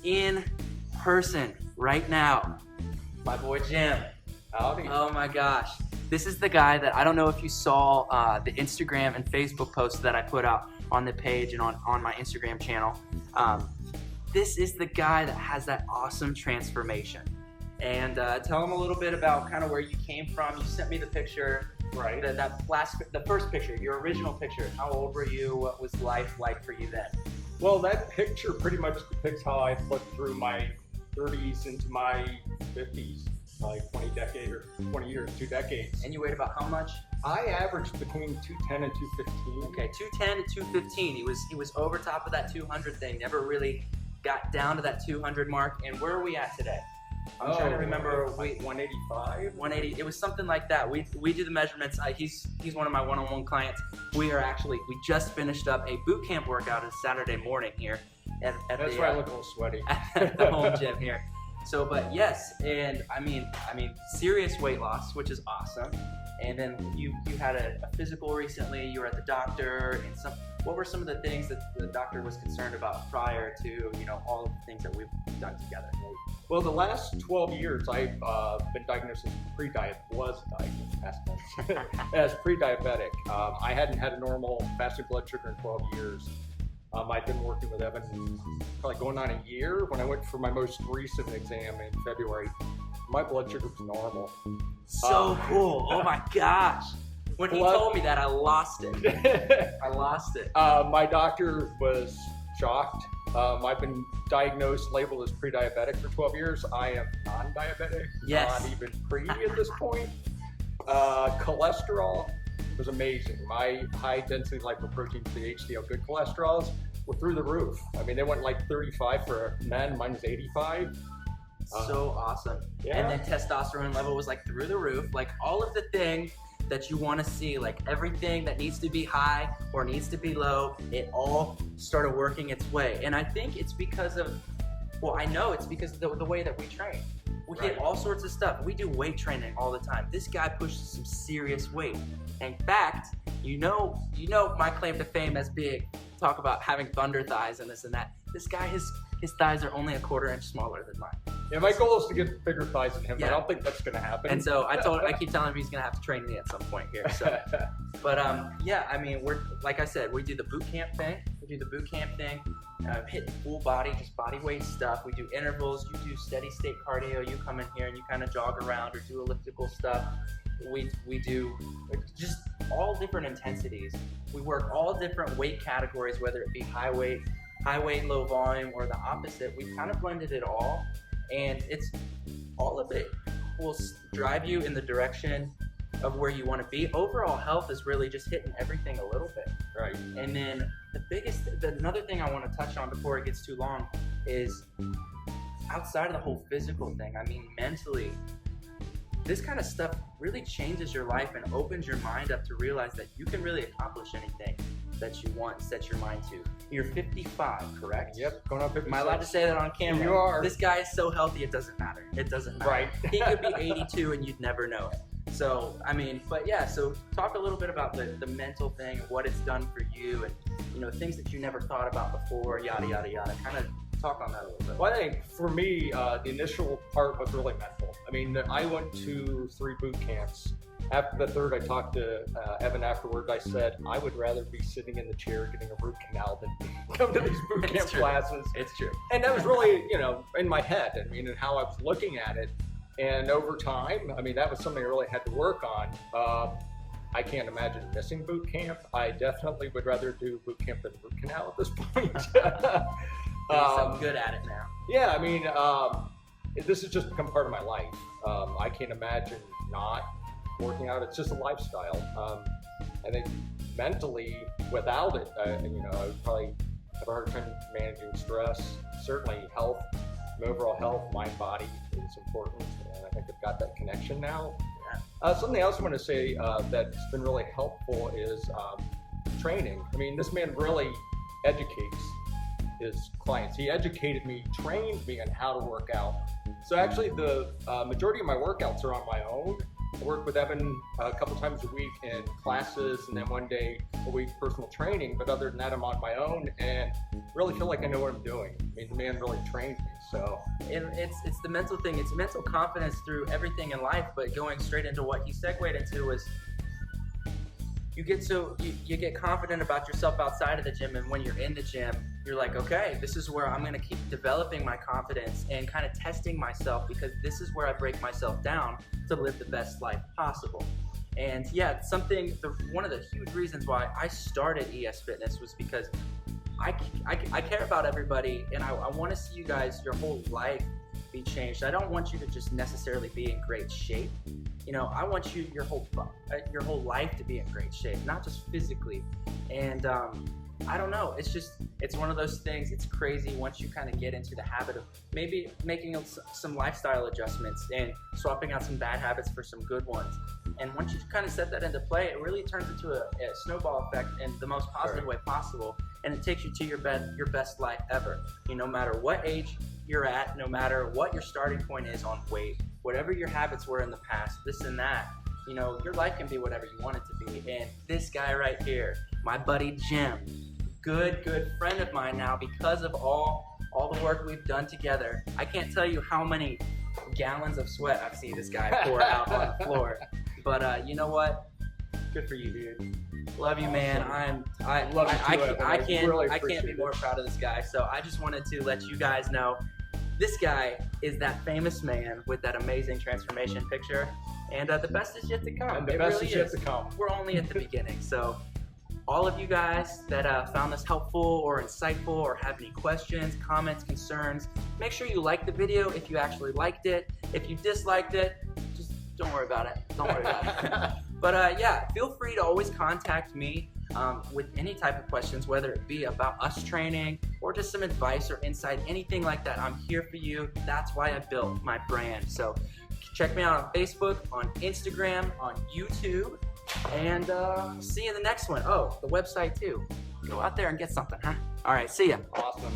In person right now, my boy Jim. Howdy. Oh my gosh. This is the guy that, I don't know if you saw the Instagram and Facebook posts that I put out on the page and on my Instagram channel. This is the guy that has that awesome transformation. And tell him a little bit about kind of where you came from. You sent me the picture, Right. the first picture, your original picture. How old were you? What was life like for you then? Well, that picture pretty much depicts how I flipped through my 30s into my 50s, like 20 years, 2 decades. And you weighed about how much? I averaged between 210 and 215. Okay, 210 to 215. He was over top of that 200 thing. Never really got down to that 200 mark. And where are we at today? I'm trying to remember. Like 185. 180. It was something like that. We do the measurements. He's one of my one-on-one clients. We just finished up a boot camp workout on Saturday morning here at That's the, why I look a little sweaty. at the home gym here. So, but yes, and I mean, serious weight loss, which is awesome. And then you had a physical recently. You were at the doctor, and what were some of the things that the doctor was concerned about prior to all of the things that we've done together? Well, the last 12 years, I've been diagnosed as pre-diabetic. I hadn't had a normal fasting blood sugar in 12 years. I'd been working with Evan probably going on a year. When I went for my most recent exam in February, my blood sugar was normal. So cool. Oh my gosh. When he told me that, I lost it. I lost it. My doctor was shocked. I've been diagnosed, labeled as pre-diabetic for 12 years. I am non-diabetic, Yes. not even pre at this point. Cholesterol was amazing. My high-density lipoproteins, the HDL good cholesterols, were through the roof. I mean, they went like 35 for men. Mine was 85. So awesome. Yeah. And then testosterone level was like through the roof. Like all of the things that you want to see, like everything that needs to be high or needs to be low, it all started working its way. And I think it's because of, I know it's because of the way that we train. We hit all sorts of stuff. We do weight training all the time. This guy pushes some serious weight. In fact, you know my claim to fame as big. Talk about having thunder thighs and this and that. This guy, his thighs are only a quarter inch smaller than mine. Yeah, my goal is to get bigger thighs than him, but Yeah. I don't think that's going to happen. And so I keep telling him he's gonna have to train me at some point here. So, but yeah, I mean, we're like I said, we do the boot camp thing. Hit full body, just body weight stuff. We do intervals. You do steady state cardio. You come in here and you kind of jog around or do elliptical stuff. We do just all different intensities. We work all different weight categories, whether it be high weight, low volume, or the opposite. We've kind of blended it all, and it's all of it will drive you in the direction of where you want to be. Overall health is really just hitting everything a little bit. Right. And then another thing I want to touch on before it gets too long is outside of the whole physical thing, I mean mentally, this kind of stuff really changes your life and opens your mind up to realize that you can really accomplish anything that you want, set your mind to. You're 55, correct? Yep, going on 56. Am I allowed to say that on camera? You are. This guy is so healthy, it doesn't matter. It doesn't matter. Right. He could be 82 and you'd never know it. So, I mean, but yeah, so talk a little bit about the mental thing, what it's done for you, and things that you never thought about before, yada, yada, yada. Kind of talk on that a little bit. Well, I think for me, the initial part was really mental. I mean, I went to 3 boot camps. After the third, I talked to Evan afterward. I said, I would rather be sitting in the chair getting a root canal than come to these boot camp classes. It's true. And that was really, in my head, I mean, and how I was looking at it. And over time, I mean, that was something I really had to work on. I can't imagine missing boot camp. I definitely would rather do boot camp than root canal at this point. I'm good at it now. Yeah, I mean, this has just become part of my life. I can't imagine not working out. It's just a lifestyle. I think mentally, without it, I would probably have a hard time managing stress. Certainly health, my overall health, mind, body is important. And I think I've got that connection now. Something else I want to say that's been really helpful is training. I mean, this man really educates his clients. He educated me, trained me on how to work out. So actually the majority of my workouts are on my own. I work with Evan a couple times a week in classes and then one day a week personal training, but other than that I'm on my own, and really feel like I know what I'm doing. I mean, the man really trained me, so. And it's the mental thing. It's mental confidence through everything in life. But going straight into what he segued into is, you get confident about yourself outside of the gym, and when you're in the gym, you're like, okay, this is where I'm going to keep developing my confidence and kind of testing myself, because this is where I break myself down to live the best life possible. And yeah, one of the huge reasons why I started ESFitness was because I care about everybody, and I want to see you guys, your whole life be changed. I don't want you to just necessarily be in great shape. I want your whole life to be in great shape, not just physically. And I don't know, it's one of those things. It's crazy once you kind of get into the habit of maybe making some lifestyle adjustments and swapping out some bad habits for some good ones. And once you kind of set that into play, it really turns into a snowball effect in the most positive way possible, and it takes you to your best life ever. No matter what age you're at, no matter what your starting point is on weight, whatever your habits were in the past, this and that, your life can be whatever you want it to be. And this guy right here, my buddy Jim, good friend of mine now, because of all the work we've done together. I can't tell you how many gallons of sweat I've seen this guy pour out on the floor. But you know what? Good for you, dude. Love you, man. I can't be more proud of this guy. So I just wanted to let you guys know, this guy is that famous man with that amazing transformation picture, and the best is yet to come. And the best is yet to come. We're only at the beginning. So all of you guys that found this helpful or insightful, or have any questions, comments, concerns, make sure you like the video if you actually liked it. If you disliked it, just don't worry about it. Don't worry about it. But yeah, feel free to always contact me with any type of questions, whether it be about us training or just some advice or insight, anything like that. I'm here for you. That's why I built my brand. So check me out on Facebook, on Instagram, on YouTube, and see you in the next one. Oh, the website too. Go out there and get something, huh? All right, see ya. Awesome.